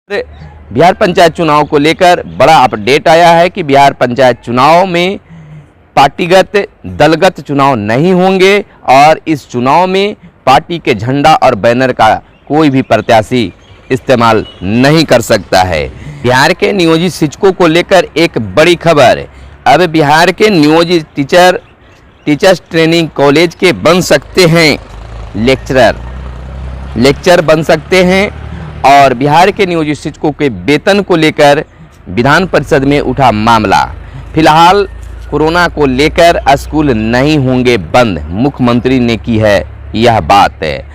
बिहार पंचायत चुनाव को लेकर बड़ा अपडेट आया है कि बिहार पंचायत चुनाव में पार्टीगत दलगत चुनाव नहीं होंगे और इस चुनाव में पार्टी के झंडा और बैनर का कोई भी प्रत्याशी इस्तेमाल नहीं कर सकता है। बिहार के नियोजित शिक्षकों को लेकर एक बड़ी खबर। अब बिहार के नियोजित टीचर्स ट्रेनिंग कॉलेज के बन सकते हैं लेक्चर बन सकते हैं। और बिहार के नियोजित शिक्षकों के वेतन को लेकर विधान परिषद में उठा मामला। फिलहाल कोरोना को लेकर स्कूल नहीं होंगे बंद, मुख्यमंत्री ने की है यह बात है।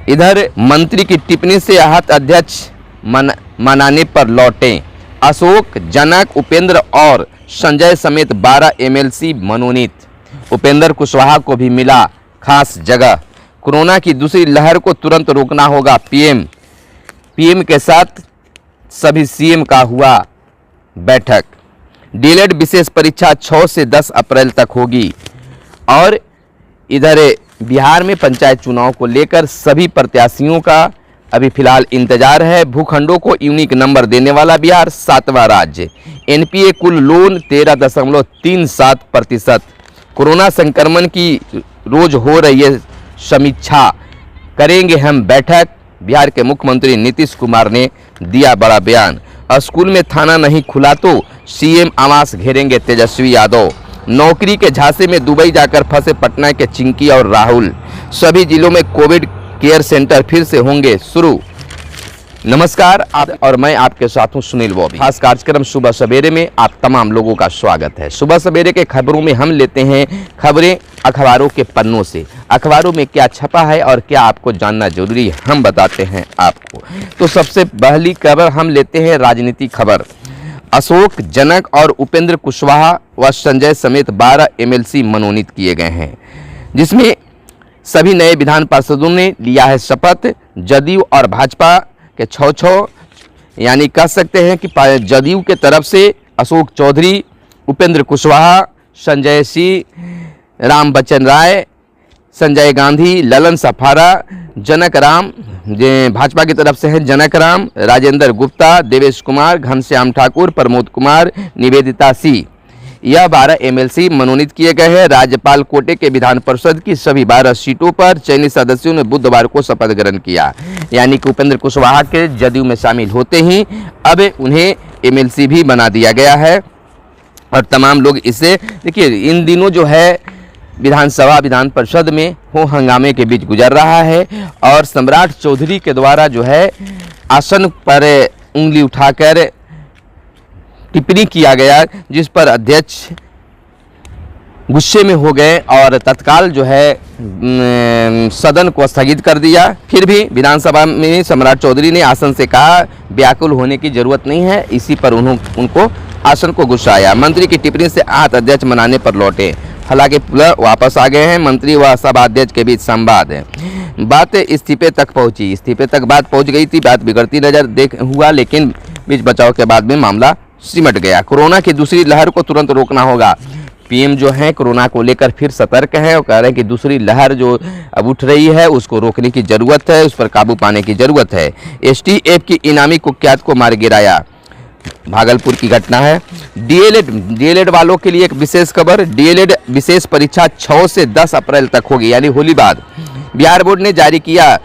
इधर मंत्री की टिप्पणी से आहत अध्यक्ष मनाने पर लौटे। अशोक, जनक, उपेंद्र और संजय समेत 12 एमएलसी मनोनीत। उपेंद्र कुशवाहा को भी मिला खास जगह। कोरोना की दूसरी लहर को तुरंत रोकना होगा। पीएम के साथ सभी सीएम का हुआ बैठक। डीएलएड विशेष परीक्षा 6 से 10 अप्रैल तक होगी। और इधर बिहार में पंचायत चुनाव को लेकर सभी प्रत्याशियों का अभी फिलहाल इंतजार है। भूखंडों को यूनिक नंबर देने वाला बिहार 7वां राज्य। एनपीए कुल लोन 13.37%। कोरोना संक्रमण की रोज हो रही है समीक्षा, करेंगे हम बैठक। बिहार के मुख्यमंत्री नीतीश कुमार ने दिया बड़ा बयान। स्कूल में थाना नहीं खुला तो सीएम आवास घेरेंगे तेजस्वी यादव। नौकरी के झांसे में दुबई जाकर फंसे पटना के चिंकी और राहुल। सभी जिलों में कोविड केयर सेंटर फिर से होंगे शुरू। नमस्कार, आप और मैं आपके साथ हूं सुनील बॉबी। खास कार्यक्रम सुबह सवेरे में आप तमाम लोगों का स्वागत है। सुबह सवेरे के खबरों में हम लेते हैं खबरें अखबारों के पन्नों से। अखबारों में क्या छपा है और क्या आपको जानना जरूरी है, हम बताते हैं आपको। तो सबसे पहली खबर हम लेते हैं राजनीतिक खबर। अशोक, जनक और उपेंद्र कुशवाहा व संजय समेत 12 एमएलसी मनोनीत किए गए हैं, जिसमें सभी नए विधान पार्षदों ने लिया है शपथ। जदयू और भाजपा के 6 यानी कह सकते हैं कि जदयू के तरफ से अशोक चौधरी, उपेंद्र कुशवाहा, संजय सिंह, राम बच्चन राय, संजय गांधी, ललन सफारा, जनक राम, भाजपा की तरफ से हैं जनक राम, राजेंद्र गुप्ता, देवेश कुमार, घनश्याम ठाकुर, प्रमोद कुमार, निवेदिता सिंह। यह 12 एमएलसी मनोनीत किए गए हैं। राज्यपाल कोटे के विधान परिषद की सभी 12 सीटों पर चयनित सदस्यों ने बुधवार को शपथ ग्रहण किया। यानी कि उपेंद्र कुशवाहा के जदयू में शामिल होते ही अब उन्हें एमएलसी भी बना दिया गया है। और तमाम लोग इसे देखिए, इन दिनों जो है विधानसभा विधान परिषद में हो हंगामे के बीच गुजर रहा है। और सम्राट चौधरी के द्वारा जो है आसन पर उंगली उठाकर टिप्पणी किया गया, जिस पर अध्यक्ष गुस्से में हो गए और तत्काल जो है सदन को स्थगित कर दिया। फिर भी विधानसभा में सम्राट चौधरी ने आसन से कहा व्याकुल होने की जरूरत नहीं है। इसी पर उनको आसन को गुस्साया। मंत्री की टिप्पणी से आहत अध्यक्ष मनाने पर लौटे। हालांकि वापस आ गए हैं। मंत्री व सभा अध्यक्ष के बीच संवाद है। बात इस्तीफे तक पहुंची। इस्तीफे तक बात पहुंच गई थी। बात बिगड़ती नजर हुआ, लेकिन बीच बचाव के बाद में मामला सिमट गया। कोरोना की दूसरी लहर को तुरंत रोकना होगा। पीएम जो है कोरोना को लेकर फिर सतर्क है और कह रहे हैं कि दूसरी लहर जो अब उठ रही है उसको रोकने की जरूरत है, उस पर काबू पाने की जरूरत है। एसटीएफ की इनामी कुख्यात को मार गिराया, भागलपुर की घटना है। डीएलएड वालों के लिए एक विशेष खबर। डीएलएड विशेष परीक्षा 6 से 10 अप्रैल तक होगी, यानी होली बाद। बिहार बोर्ड ने जारी किया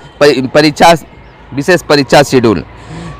विशेष परीक्षा शेड्यूल।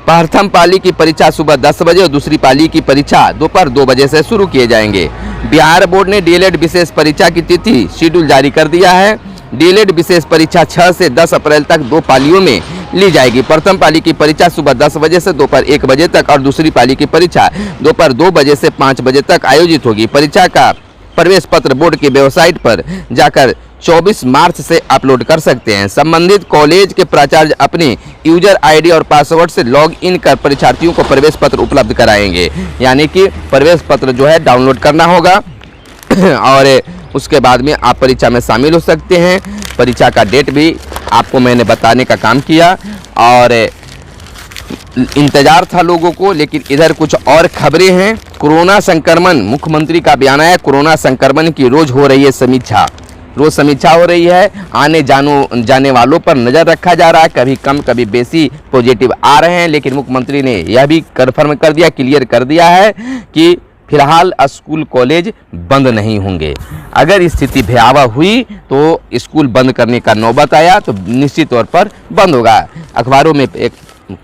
प्रथम पाली की परीक्षा सुबह 10 बजे और दूसरी पाली की परीक्षा दोपहर 2 बजे से शुरू किए जाएंगे। बिहार बोर्ड ने डीएलएड विशेष परीक्षा की तिथि शेड्यूल जारी कर दिया है। डीएलएड विशेष परीक्षा 6 से 10 अप्रैल तक 2 पालियों में ली जाएगी। प्रथम पाली की परीक्षा सुबह 10 बजे से दोपहर 1 बजे तक और दूसरी पाली की परीक्षा दोपहर 2 बजे से 5 बजे तक आयोजित होगी। परीक्षा का प्रवेश पत्र बोर्ड की वेबसाइट पर जाकर 24 मार्च से अपलोड कर सकते हैं। संबंधित कॉलेज के प्राचार्य अपने यूजर आईडी और पासवर्ड से लॉग इन कर परीक्षार्थियों को प्रवेश पत्र उपलब्ध कराएंगे। यानी कि प्रवेश पत्र जो है डाउनलोड करना होगा और उसके बाद में आप परीक्षा में शामिल हो सकते हैं। परीक्षा का डेट भी आपको मैंने बताने का काम किया और इंतजार था लोगों को। लेकिन इधर कुछ और खबरें हैं। कोरोना संक्रमण, मुख्यमंत्री का बयान है, कोरोना संक्रमण की रोज हो रही है समीक्षा। रोज समीक्षा हो रही है, आने जाने वालों पर नज़र रखा जा रहा है, कभी कम कभी बेसी पॉजिटिव आ रहे हैं। लेकिन मुख्यमंत्री ने यह भी कन्फर्म कर दिया, क्लियर कर दिया है कि फिलहाल स्कूल कॉलेज बंद नहीं होंगे। अगर स्थिति भयावह हुई तो स्कूल बंद करने का नौबत आया तो निश्चित तौर पर बंद होगा। अखबारों में एक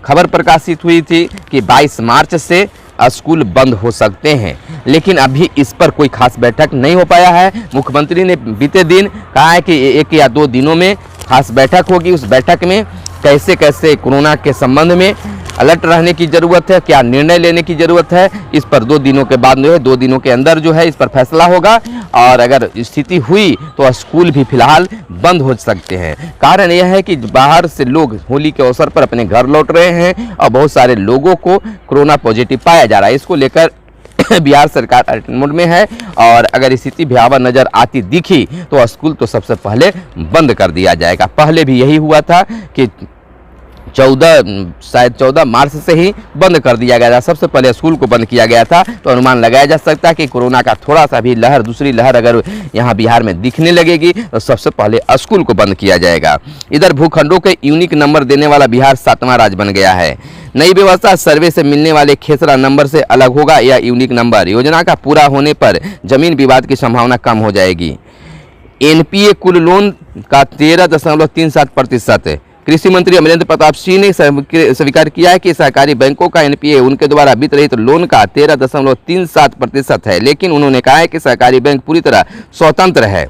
खबर प्रकाशित हुई थी कि 22 मार्च से स्कूल बंद हो सकते हैं, लेकिन अभी इस पर कोई खास बैठक नहीं हो पाया है। मुख्यमंत्री ने बीते दिन कहा है कि 1 या 2 दिनों में खास बैठक होगी। उस बैठक में कैसे कैसे कोरोना के संबंध में अलर्ट रहने की ज़रूरत है, क्या निर्णय लेने की ज़रूरत है, इस पर 2 दिनों के बाद जो है 2 दिनों के अंदर जो है इस पर फैसला होगा। और अगर स्थिति हुई तो स्कूल भी फिलहाल बंद हो सकते हैं। कारण यह है कि बाहर से लोग होली के अवसर पर अपने घर लौट रहे हैं और बहुत सारे लोगों को कोरोना पॉजिटिव पाया जा रहा है। इसको लेकर बिहार सरकार अलर्ट मोड में है और अगर स्थिति भयावह नज़र आती दिखी तो स्कूल तो सबसे पहले बंद कर दिया जाएगा। पहले भी यही हुआ था कि 14 मार्च से ही बंद कर दिया गया था, सबसे पहले स्कूल को बंद किया गया था। तो अनुमान लगाया जा सकता है कि कोरोना का थोड़ा सा भी लहर, दूसरी लहर अगर यहाँ बिहार में दिखने लगेगी तो सबसे पहले स्कूल को बंद किया जाएगा। इधर भूखंडों के यूनिक नंबर देने वाला बिहार 7वां राज्य बन गया है। नई व्यवस्था सर्वे से मिलने वाले खेसरा नंबर से अलग होगा या यूनिक नंबर। योजना का पूरा होने पर जमीन विवाद की संभावना कम हो जाएगी। एनपीए कुल लोन का 13.37%। कृषि मंत्री अमरेंद्र प्रताप सिंह ने स्वीकार किया है कि सहकारी बैंकों का एनपीए उनके द्वारा वित्त रहित लोन का 13.37% है, लेकिन उन्होंने कहा है कि सहकारी बैंक पूरी तरह स्वतंत्र है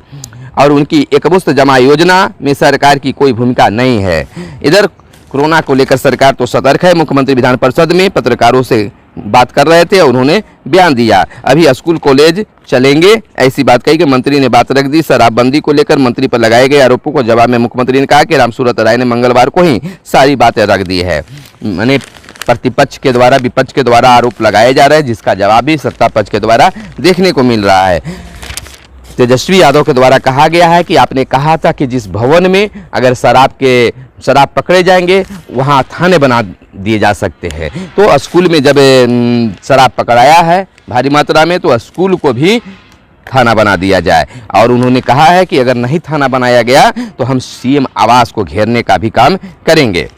और उनकी एकमुश्त जमा योजना में सरकार की कोई भूमिका नहीं है। इधर कोरोना को लेकर सरकार तो सतर्क है। मुख्यमंत्री विधान परिषद में पत्रकारों से बात कर रहे थे, उन्होंने बयान दिया अभी स्कूल कॉलेज चलेंगे, ऐसी बात कही कि मंत्री ने बात रख दी। शराबबंदी को लेकर मंत्री पर लगाए गए आरोपों को जवाब में मुख्यमंत्री ने कहा कि रामसूरत राय ने मंगलवार को ही सारी बातें रख दी है। मैंने प्रतिपक्ष के द्वारा, विपक्ष के द्वारा आरोप लगाए जा रहे हैं, जिसका जवाब भी सत्ता पक्ष के द्वारा देखने को मिल रहा है। तेजस्वी यादव के द्वारा कहा गया है कि आपने कहा था कि जिस भवन में अगर शराब पकड़े जाएंगे वहाँ थाने बना दिए जा सकते हैं। तो स्कूल में जब शराब पकड़ाया है भारी मात्रा में तो स्कूल को भी थाना बना दिया जाए। और उन्होंने कहा है कि अगर नहीं थाना बनाया गया तो हम सीएम आवास को घेरने का भी काम करेंगे।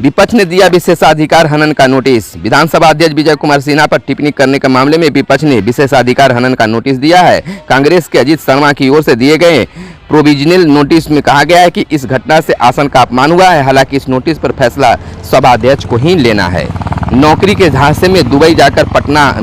विपक्ष ने दिया विशेषाधिकार हनन का नोटिस। विधानसभा अध्यक्ष विजय कुमार सिन्हा पर टिप्पणी करने के मामले में विपक्ष ने विशेषाधिकार हनन का नोटिस दिया है। कांग्रेस के अजीत शर्मा की ओर से दिए गए प्रोविजनल नोटिस में कहा गया है कि इस घटना से आसन का अपमान हुआ है। हालांकि इस नोटिस पर फैसला सभा अध्यक्ष को ही लेना है। नौकरी के झांसे में दुबई जाकर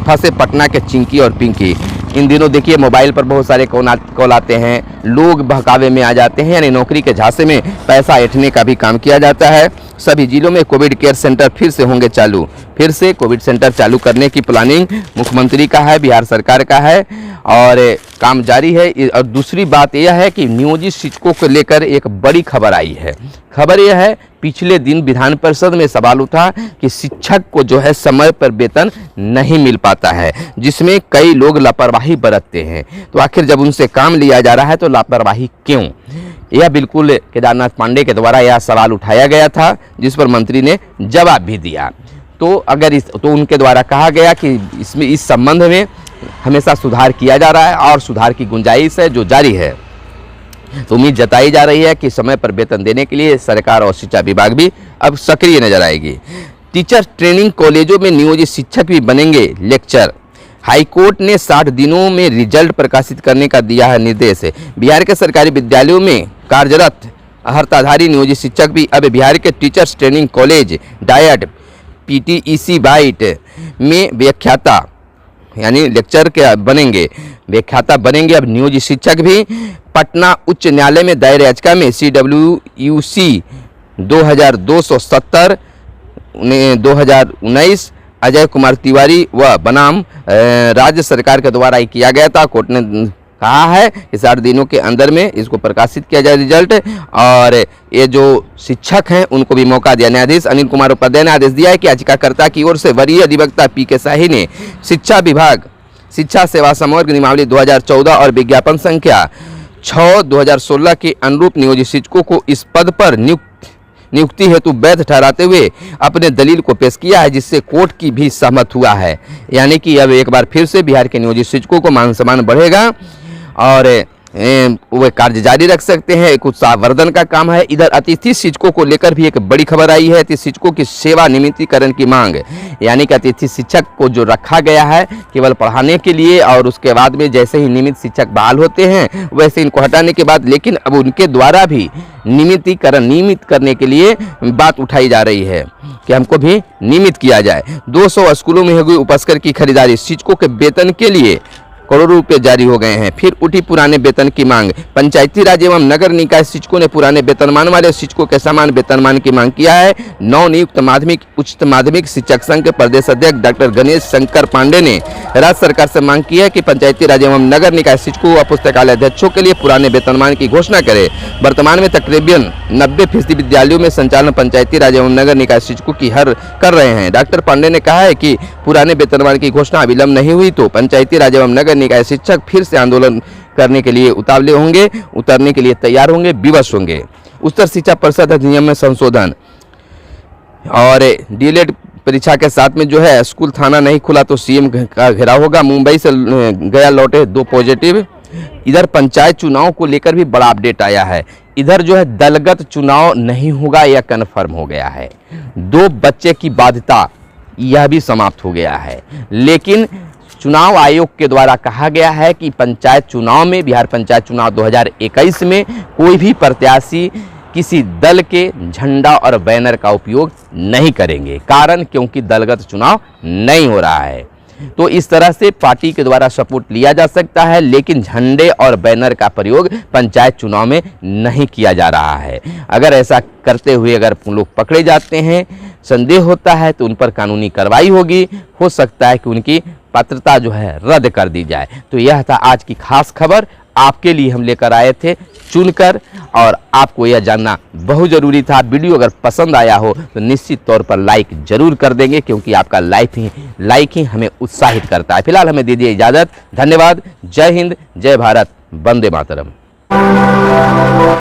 फंसे पटना के चिंकी और पिंकी। इन दिनों देखिए मोबाइल पर बहुत सारे कॉल आते हैं, लोग बहकावे में आ जाते हैं, यानी नौकरी के झांसे में पैसा ऐंठने का भी काम किया जाता है। सभी जिलों में कोविड केयर सेंटर फिर से होंगे चालू। फिर से कोविड सेंटर चालू करने की प्लानिंग मुख्यमंत्री का है, बिहार सरकार का है और काम जारी है। और दूसरी बात यह है कि नियोजित शिक्षकों को लेकर एक बड़ी खबर आई है। खबर यह है, पिछले दिन विधान परिषद में सवाल उठा कि शिक्षक को जो है समय पर वेतन नहीं मिल पाता है, जिसमें कई लोग लापरवाही बरतते हैं। तो आखिर जब उनसे काम लिया जा रहा है तो लापरवाही क्यों? यह बिल्कुल केदारनाथ पांडे के द्वारा यह सवाल उठाया गया था, जिस पर मंत्री ने जवाब भी दिया। तो उनके द्वारा कहा गया कि इस संबंध में हमेशा सुधार किया जा रहा है और सुधार की गुंजाइश है जो जारी है। तो उम्मीद जताई जा रही है कि समय पर वेतन देने के लिए सरकार और शिक्षा विभाग भी अब सक्रिय नजर आएगी। टीचर ट्रेनिंग कॉलेजों में नियोजित शिक्षक भी बनेंगे लेक्चर। हाईकोर्ट ने 60 दिनों में रिजल्ट प्रकाशित करने का दिया है निर्देश। बिहार के सरकारी विद्यालयों में कार्यरत हड़ताधारी नियोजित शिक्षक भी अब बिहार के teachers training college DIET PTEC बाइट में व्याख्याता यानी लेक्चर के बनेंगे, व्याख्याता बनेंगे। अब नियोजित शिक्षक भी पटना उच्च न्यायालय में दायर याचिका में CWUC 2270/2019 अजय कुमार तिवारी व बनाम राज्य सरकार के द्वारा किया गया था। कोर्ट ने कहा है कि 60 दिनों के अंदर में इसको प्रकाशित किया जाए रिजल्ट, और ये जो शिक्षक हैं उनको भी मौका दिया। न्यायाधीश अनिल कुमार उपाध्याय ने आदेश दिया है कि याचिकाकर्ता की ओर से वरीय अधिवक्ता PK शाही ने शिक्षा विभाग शिक्षा सेवा समग्र नियमावली 2014 और विज्ञापन संख्या 6/2016 के अनुरूप नियोजित शिक्षकों को इस पद पर नियुक्ति हेतु वैध ठहराते हुए अपने दलील को पेश किया है, जिससे कोर्ट की भी सहमत हुआ है। यानी कि अब एक बार फिर से बिहार के नियोजित शिक्षकों को मान सम्मान बढ़ेगा और वे कार्य जारी रख सकते हैं। एक उत्साहवर्धन का काम है। इधर अतिथि शिक्षकों को लेकर भी एक बड़ी खबर आई है। अतिथि शिक्षकों की सेवा नियमितीकरण की मांग, यानी कि अतिथि शिक्षक को जो रखा गया है केवल पढ़ाने के लिए और उसके बाद में जैसे ही नियमित शिक्षक बहाल होते हैं वैसे इनको हटाने के बाद, लेकिन अब उनके द्वारा भी नियमित करने के लिए बात उठाई जा रही है कि हमको भी नियमित किया जाए। 200 स्कूलों में होगी उपस्कर की खरीदारी। शिक्षकों के वेतन के लिए करोड़ों रुपए जारी हो गए हैं। फिर उठी पुराने वेतन की मांग। पंचायती राज एवं नगर निकाय शिक्षकों ने पुराने वेतनमान वाले शिक्षकों के समान वेतनमान की मांग किया है। नवनियुक्त माध्यमिक उच्च माध्यमिक शिक्षक संघ के प्रदेश अध्यक्ष डॉक्टर गणेश शंकर पांडे ने राज्य सरकार से मांग की है कि पंचायती राज एवं नगर निकाय शिक्षकों व पुस्तकालय अध्यक्षों के लिए पुराने वेतनमान की घोषणा करे। वर्तमान में तकरीबन 90% विद्यालयों में संचालन पंचायती राज एवं नगर निकाय शिक्षकों की कर रहे हैं। डॉक्टर पांडे ने कहा है कि पुराने वेतनमान की घोषणा विलंब नहीं हुई तो पंचायती राज एवं नगर निकाय शिक्षक फिर से आंदोलन करने के लिए उतरने के लिए तैयार होंगे, विवश होंगे। उच्चतर शिक्षा परिषद अधिनियम में संशोधन और डीएलएड परीक्षा के साथ में जो है स्कूल थाना नहीं खुला तो सीएम का घेराव होगा। मुंबई से गया लौटे 2 पॉजिटिव। इधर पंचायत चुनाव को लेकर भी बड़ा अपडेट आया है। इधर जो है दलगत चुनाव नहीं होगा, यह कन्फर्म हो गया है। 2 बच्चे की बाध्यता यह भी समाप्त हो गया है। लेकिन चुनाव आयोग के द्वारा कहा गया है कि पंचायत चुनाव में, बिहार पंचायत चुनाव 2021 में कोई भी प्रत्याशी किसी दल के झंडा और बैनर का उपयोग नहीं करेंगे। कारण क्योंकि दलगत चुनाव नहीं हो रहा है, तो इस तरह से पार्टी के द्वारा सपोर्ट लिया जा सकता है, लेकिन झंडे और बैनर का प्रयोग पंचायत चुनाव में नहीं किया जा रहा है। अगर ऐसा करते हुए अगर लोग पकड़े जाते हैं, संदेह होता है तो उन पर कानूनी कार्रवाई होगी। हो सकता है कि उनकी पात्रता जो है रद्द कर दी जाए। तो यह था आज की खास खबर, आपके लिए हम लेकर आए थे चुनकर, और आपको यह जानना बहुत ज़रूरी था। वीडियो अगर पसंद आया हो तो निश्चित तौर पर लाइक जरूर कर देंगे, क्योंकि आपका लाइक ही हमें उत्साहित करता है। फिलहाल हमें दीजिए इजाज़त। धन्यवाद। जय हिंद, जय भारत, वंदे मातरम।